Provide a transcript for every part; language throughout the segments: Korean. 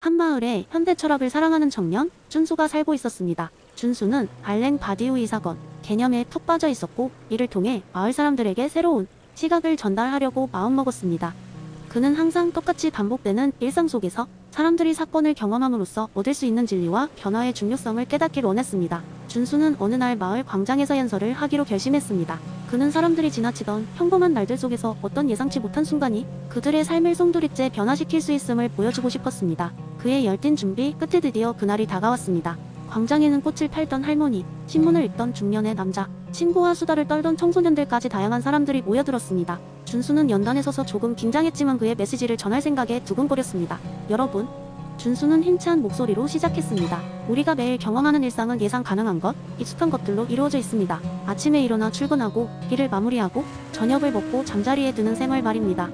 한마을에 현대 철학을 사랑하는 청년 준수가 살고 있었습니다. 준수는 알랭 바디우이 사건 개념에 푹 빠져 있었고, 이를 통해 마을 사람들에게 새로운 시각을 전달하려고 마음먹었습니다. 그는 항상 똑같이 반복되는 일상 속에서 사람들이 사건을 경험함으로써 얻을 수 있는 진리와 변화의 중요성을 깨닫길 원했습니다. 준수는 어느 날 마을 광장에서 연설을 하기로 결심했습니다. 그는 사람들이 지나치던 평범한 날들 속에서 어떤 예상치 못한 순간이 그들의 삶을 송두리째 변화시킬 수 있음을 보여주고 싶었습니다. 그의 열띤 준비 끝에 드디어 그날이 다가왔습니다. 광장에는 꽃을 팔던 할머니, 신문을 읽던 중년의 남자, 친구와 수다를 떨던 청소년들까지 다양한 사람들이 모여들었습니다. 준수는 연단에 서서 조금 긴장했지만 그의 메시지를 전할 생각에 두근거렸습니다. 여러분, 준수는 힘찬 목소리로 시작했습니다. 우리가 매일 경험하는 일상은 예상 가능한 것, 익숙한 것들로 이루어져 있습니다. 아침에 일어나 출근하고, 일을 마무리하고, 저녁을 먹고 잠자리에 드는 생활 말입니다.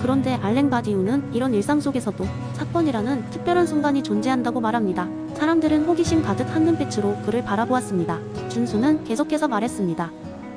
그런데 알랭 바디우는 이런 일상 속에서도 사건이라는 특별한 순간이 존재한다고 말합니다. 사람들은 호기심 가득 한 눈빛으로 그를 바라보았습니다. 준수는 계속해서 말했습니다.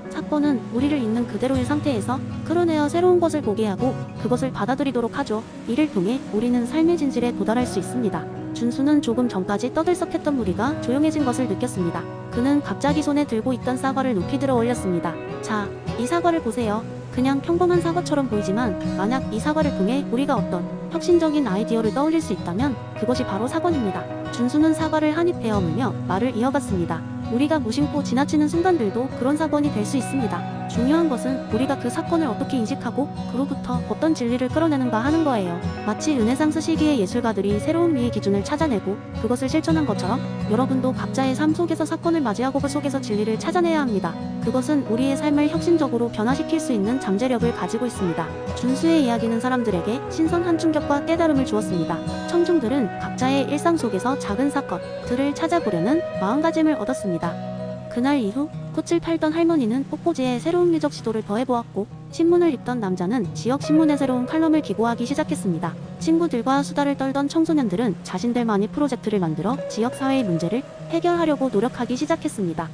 사건은 우리를 있는 그대로의 상태에서 끌어내어 새로운 것을 보게 하고 그것을 받아들이도록 하죠. 이를 통해 우리는 삶의 진실에 도달할 수 있습니다. 준수는 조금 전까지 떠들썩했던 무리가 조용해진 것을 느꼈습니다. 그는 갑자기 손에 들고 있던 사과를 높이 들어 올렸습니다. 자, 이 사과를 보세요. 그냥 평범한 사과처럼 보이지만 만약 이 사과를 통해 우리가 어떤 혁신적인 아이디어를 떠올릴 수 있다면 그것이 바로 사건입니다. 준수는 사과를 한 입 베어물며 말을 이어갔습니다. 우리가 무심코 지나치는 순간들도 그런 사건이 될 수 있습니다. 중요한 것은 우리가 그 사건을 어떻게 인식하고 그로부터 어떤 진리를 끌어내는가 하는 거예요. 마치 르네상스 시기의 예술가들이 새로운 미의 기준을 찾아내고 그것을 실천한 것처럼 여러분도 각자의 삶 속에서 사건을 맞이하고 그 속에서 진리를 찾아내야 합니다. 그것은 우리의 삶을 혁신적으로 변화시킬 수 있는 잠재력을 가지고 있습니다. 준수의 이야기는 사람들에게 신선한 충격과 깨달음을 주었습니다. 청중들은 각자의 일상 속에서 작은 사건들을 찾아보려는 마음가짐을 얻었습니다. 그날 이후 꽃을 팔던 할머니는 꽃꽂이에 새로운 미적 시도를 더해보았고, 신문을 읽던 남자는 지역 신문에 새로운 칼럼을 기고하기 시작했습니다. 친구들과 수다를 떨던 청소년들은 자신들만의 프로젝트를 만들어 지역 사회의 문제를 해결하려고 노력하기 시작했습니다.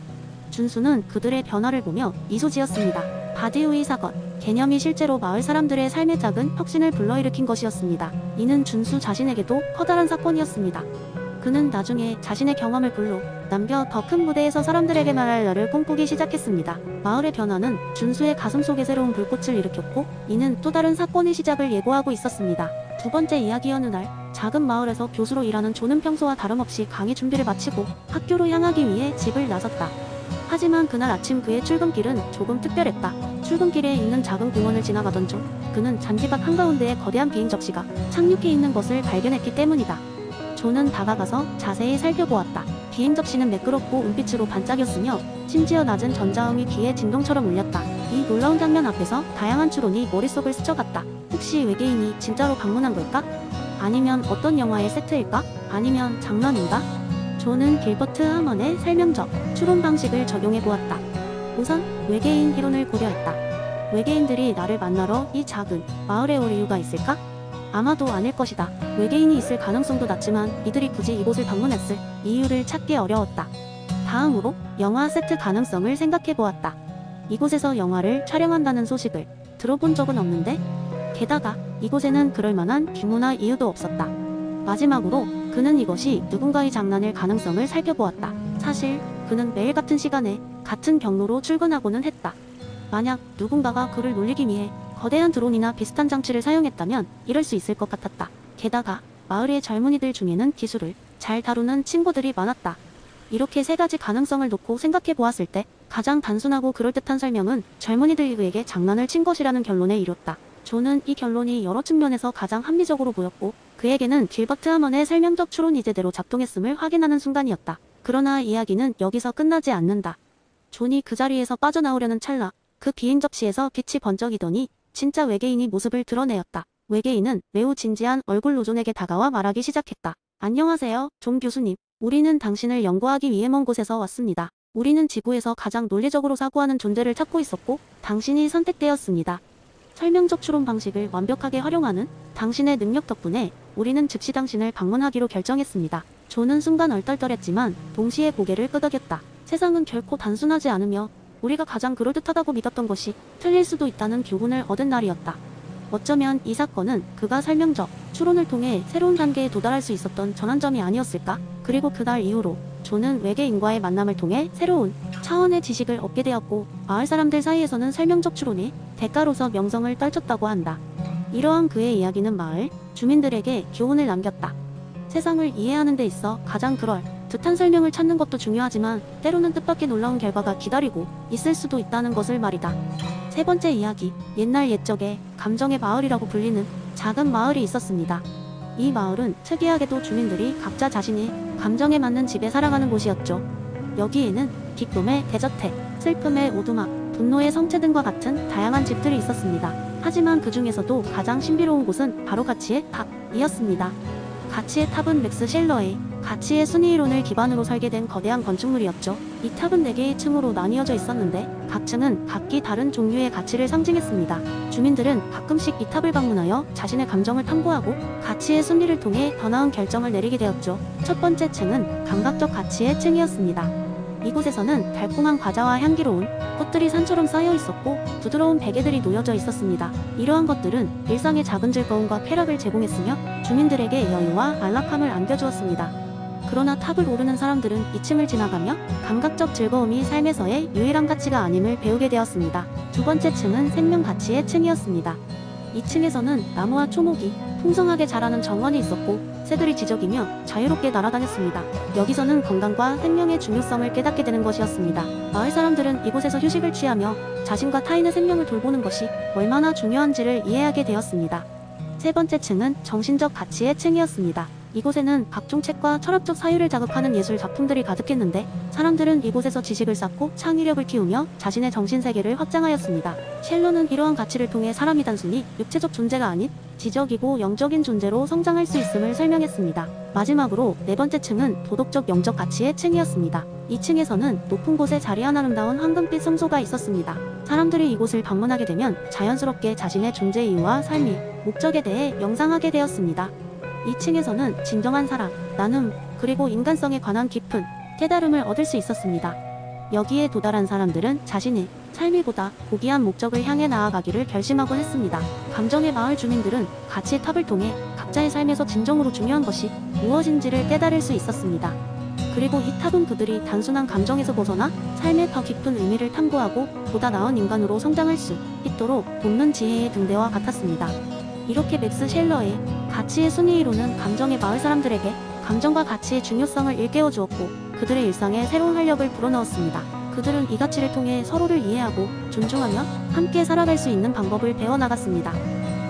준수는 그들의 변화를 보며 미소 지었습니다. 바디우이 사건 개념이 실제로 마을 사람들의 삶의 작은 혁신을 불러일으킨 것이었습니다. 이는 준수 자신에게도 커다란 사건이었습니다. 그는 나중에 자신의 경험을 글로 남겨 더 큰 무대에서 사람들에게 말할 날을 꿈꾸기 시작했습니다. 마을의 변화는 준수의 가슴 속에 새로운 불꽃을 일으켰고, 이는 또 다른 사건의 시작을 예고하고 있었습니다. 두 번째 이야기. 어느 날 작은 마을에서 교수로 일하는 조는 평소와 다름없이 강의 준비를 마치고 학교로 향하기 위해 집을 나섰다. 하지만 그날 아침 그의 출근길은 조금 특별했다. 출근길에 있는 작은 공원을 지나가던 중 그는 잔디밭 한가운데에 거대한 비행 접시가 착륙해 있는 것을 발견했기 때문이다. 조는 다가가서 자세히 살펴보았다. 비행 접시는 매끄럽고 은빛으로 반짝였으며 심지어 낮은 전자음이 귀에 진동처럼 울렸다. 이 놀라운 장면 앞에서 다양한 추론이 머릿속을 스쳐갔다. 혹시 외계인이 진짜로 방문한 걸까? 아니면 어떤 영화의 세트일까? 아니면 장난인가? 조는 길버트 하먼의 설명적 추론 방식을 적용해보았다. 우선 외계인 이론을 고려했다. 외계인들이 나를 만나러 이 작은 마을에 올 이유가 있을까? 아마도 아닐 것이다. 외계인이 있을 가능성도 낮지만 이들이 굳이 이곳을 방문했을 이유를 찾기 어려웠다. 다음으로 영화 세트 가능성을 생각해보았다. 이곳에서 영화를 촬영한다는 소식을 들어본 적은 없는데, 게다가 이곳에는 그럴 만한 규모나 이유도 없었다. 마지막으로 그는 이것이 누군가의 장난일 가능성을 살펴보았다. 사실 그는 매일 같은 시간에 같은 경로로 출근하고는 했다. 만약 누군가가 그를 놀리기 위해 거대한 드론이나 비슷한 장치를 사용했다면 이럴 수 있을 것 같았다. 게다가 마을의 젊은이들 중에는 기술을 잘 다루는 친구들이 많았다. 이렇게 세 가지 가능성을 놓고 생각해 보았을 때 가장 단순하고 그럴듯한 설명은 젊은이들이 그에게 장난을 친 것이라는 결론에 이뤘다. 조는 이 결론이 여러 측면에서 가장 합리적으로 보였고, 그에게는 길버트 하먼의 설명적 추론이 제대로 작동했음을 확인하는 순간이었다. 그러나 이야기는 여기서 끝나지 않는다. 존이 그 자리에서 빠져나오려는 찰나 그 비행 접시에서 빛이 번쩍이더니 진짜 외계인이 모습을 드러내었다. 외계인은 매우 진지한 얼굴로 존에게 다가와 말하기 시작했다. 안녕하세요, 존 교수님. 우리는 당신을 연구하기 위해 먼 곳에서 왔습니다. 우리는 지구에서 가장 논리적으로 사고하는 존재를 찾고 있었고 당신이 선택되었습니다. 설명적 추론 방식을 완벽하게 활용하는 당신의 능력 덕분에 우리는 즉시 당신을 방문하기로 결정했습니다. 존은 순간 얼떨떨했지만 동시에 고개를 끄덕였다. 세상은 결코 단순하지 않으며 우리가 가장 그럴듯하다고 믿었던 것이 틀릴 수도 있다는 교훈을 얻은 날이었다. 어쩌면 이 사건은 그가 설명적 추론을 통해 새로운 단계에 도달할 수 있었던 전환점이 아니었을까? 그리고 그날 이후로 존은 외계인과의 만남을 통해 새로운 차원의 지식을 얻게 되었고, 마을 사람들 사이에서는 설명적 추론이 대가로서 명성을 떨쳤다고 한다. 이러한 그의 이야기는 마을 주민들에게 교훈을 남겼다. 세상을 이해하는 데 있어 가장 그럴 듯한 설명을 찾는 것도 중요하지만 때로는 뜻밖의 놀라운 결과가 기다리고 있을 수도 있다는 것을 말이다. 세 번째 이야기, 옛날 옛적에 감정의 마을이라고 불리는 작은 마을이 있었습니다. 이 마을은 특이하게도 주민들이 각자 자신이 감정에 맞는 집에 살아가는 곳이었죠. 여기에는 기쁨의 대저택, 슬픔의 오두막, 분노의 성체 등과 같은 다양한 집들이 있었습니다. 하지만 그 중에서도 가장 신비로운 곳은 바로 가치의 탑이었습니다. 가치의 탑은 맥스 셸러의 가치의 순위 이론을 기반으로 설계된 거대한 건축물이었죠. 이 탑은 4개의 층으로 나뉘어져 있었는데 각 층은 각기 다른 종류의 가치를 상징했습니다. 주민들은 가끔씩 이 탑을 방문하여 자신의 감정을 탐구하고 가치의 순위를 통해 더 나은 결정을 내리게 되었죠. 첫 번째 층은 감각적 가치의 층이었습니다. 이곳에서는 달콤한 과자와 향기로운 꽃들이 산처럼 쌓여 있었고 부드러운 베개들이 놓여져 있었습니다. 이러한 것들은 일상의 작은 즐거움과 쾌락을 제공했으며 주민들에게 여유와 안락함을 안겨주었습니다. 그러나 탑을 오르는 사람들은 2층을 지나가며 감각적 즐거움이 삶에서의 유일한 가치가 아님을 배우게 되었습니다. 두 번째 층은 생명 가치의 층이었습니다. 이 층에서는 나무와 초목이 풍성하게 자라는 정원이 있었고 새들이 지저귀며 자유롭게 날아다녔습니다. 여기서는 건강과 생명의 중요성을 깨닫게 되는 것이었습니다. 마을 사람들은 이곳에서 휴식을 취하며 자신과 타인의 생명을 돌보는 것이 얼마나 중요한지를 이해하게 되었습니다. 세 번째 층은 정신적 가치의 층이었습니다. 이곳에는 각종 책과 철학적 사유를 자극하는 예술 작품들이 가득했는데 사람들은 이곳에서 지식을 쌓고 창의력을 키우며 자신의 정신세계를 확장하였습니다. 셸러는 이러한 가치를 통해 사람이 단순히 육체적 존재가 아닌 지적이고 영적인 존재로 성장할 수 있음을 설명했습니다. 마지막으로 네 번째 층은 도덕적 영적 가치의 층이었습니다. 이 층에서는 높은 곳에 자리한 아름다운 황금빛 성소가 있었습니다. 사람들이 이곳을 방문하게 되면 자연스럽게 자신의 존재 이유와 삶이 목적에 대해 명상하게 되었습니다. 이 층에서는 진정한 사랑, 나눔, 그리고 인간성에 관한 깊은 깨달음을 얻을 수 있었습니다. 여기에 도달한 사람들은 자신의 삶이 보다 고귀한 목적을 향해 나아가기를 결심하곤 했습니다. 감정의 마을 주민들은 가치의 탑을 통해 각자의 삶에서 진정으로 중요한 것이 무엇인지를 깨달을 수 있었습니다. 그리고 이 탑은 그들이 단순한 감정에서 벗어나 삶의 더 깊은 의미를 탐구하고 보다 나은 인간으로 성장할 수 있도록 돕는 지혜의 등대와 같았습니다. 이렇게 맥스 셸러의 가치의 순위 이론은 감정의 마을 사람들에게 감정과 가치의 중요성을 일깨워 주었고 그들의 일상에 새로운 활력을 불어넣었습니다. 그들은 이 가치를 통해 서로를 이해하고 존중하며 함께 살아갈 수 있는 방법을 배워나갔습니다.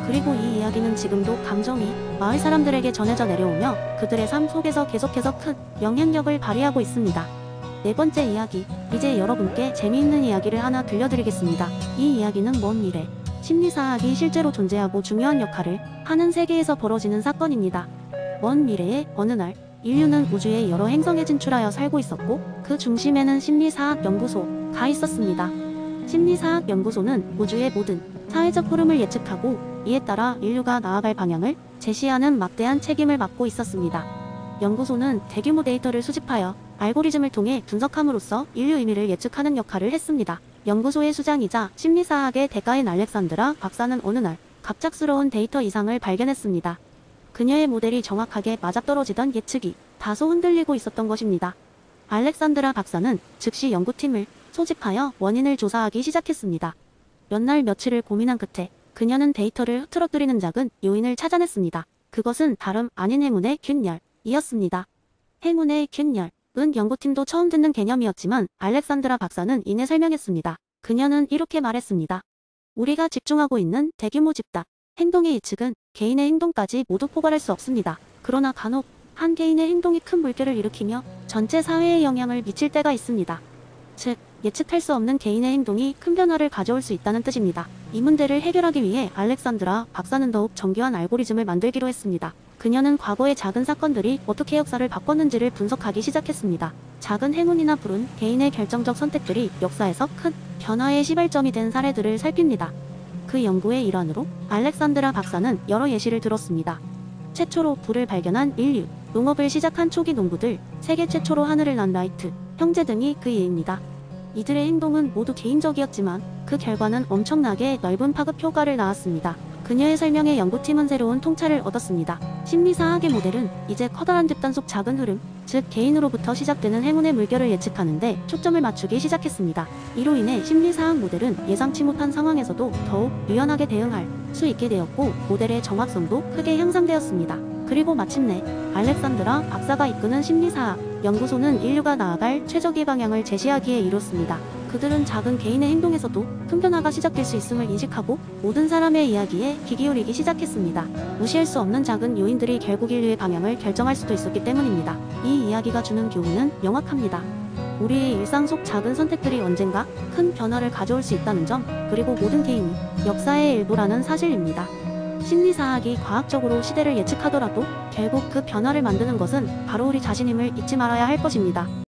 그리고 이 이야기는 지금도 감정이 마을 사람들에게 전해져 내려오며 그들의 삶 속에서 계속해서 큰 영향력을 발휘하고 있습니다. 네 번째 이야기, 이제 여러분께 재미있는 이야기를 하나 들려드리겠습니다. 이 이야기는 먼 미래 심리사학이 실제로 존재하고 중요한 역할을 하는 세계에서 벌어지는 사건입니다. 먼 미래의 어느 날 인류는 우주의 여러 행성에 진출하여 살고 있었고 그 중심에는 심리사학 연구소가 있었습니다. 심리사학 연구소는 우주의 모든 사회적 흐름을 예측하고 이에 따라 인류가 나아갈 방향을 제시하는 막대한 책임을 맡고 있었습니다. 연구소는 대규모 데이터를 수집하여 알고리즘을 통해 분석함으로써 인류 의미를 예측하는 역할을 했습니다. 연구소의 수장이자 심리사학의 대가인 알렉산드라 박사는 어느 날 갑작스러운 데이터 이상을 발견했습니다. 그녀의 모델이 정확하게 맞아떨어지던 예측이 다소 흔들리고 있었던 것입니다. 알렉산드라 박사는 즉시 연구팀을 소집하여 원인을 조사하기 시작했습니다. 몇 날 며칠을 고민한 끝에 그녀는 데이터를 흐트러뜨리는 작은 요인을 찾아냈습니다. 그것은 다름 아닌 행운의 균열이었습니다. 행운의 균열. 은 연구팀도 처음 듣는 개념이었지만 알렉산드라 박사는 이내 설명했습니다. 그녀는 이렇게 말했습니다. 우리가 집중하고 있는 대규모 집단, 행동의 예측은 개인의 행동까지 모두 포괄할 수 없습니다. 그러나 간혹 한 개인의 행동이 큰 물결을 일으키며 전체 사회에 영향을 미칠 때가 있습니다. 즉, 예측할 수 없는 개인의 행동이 큰 변화를 가져올 수 있다는 뜻입니다. 이 문제를 해결하기 위해 알렉산드라 박사는 더욱 정교한 알고리즘을 만들기로 했습니다. 그녀는 과거의 작은 사건들이 어떻게 역사를 바꿨는지를 분석하기 시작했습니다. 작은 행운이나 불운, 개인의 결정적 선택들이 역사에서 큰 변화의 시발점이 된 사례들을 살핍니다. 그 연구의 일환으로 알렉산드라 박사는 여러 예시를 들었습니다. 최초로 불을 발견한 인류, 농업을 시작한 초기 농부들, 세계 최초로 하늘을 난 라이트, 형제 등이 그 예입니다. 이들의 행동은 모두 개인적이었지만 그 결과는 엄청나게 넓은 파급 효과를 낳았습니다. 그녀의 설명에 연구팀은 새로운 통찰을 얻었습니다. 심리사학의 모델은 이제 커다란 집단 속 작은 흐름, 즉 개인으로부터 시작되는 행운의 물결을 예측하는데 초점을 맞추기 시작했습니다. 이로 인해 심리사학 모델은 예상치 못한 상황에서도 더욱 유연하게 대응할 수 있게 되었고 모델의 정확성도 크게 향상되었습니다. 그리고 마침내 알렉산드라 박사가 이끄는 심리사학 연구소는 인류가 나아갈 최적의 방향을 제시하기에 이뤘습니다. 그들은 작은 개인의 행동에서도 큰 변화가 시작될 수 있음을 인식하고 모든 사람의 이야기에 귀 기울이기 시작했습니다. 무시할 수 없는 작은 요인들이 결국 인류의 방향을 결정할 수도 있었기 때문입니다. 이 이야기가 주는 교훈은 명확합니다. 우리의 일상 속 작은 선택들이 언젠가 큰 변화를 가져올 수 있다는 점, 그리고 모든 개인이 역사의 일부라는 사실입니다. 심리사학이 과학적으로 시대를 예측하더라도 결국 그 변화를 만드는 것은 바로 우리 자신임을 잊지 말아야 할 것입니다.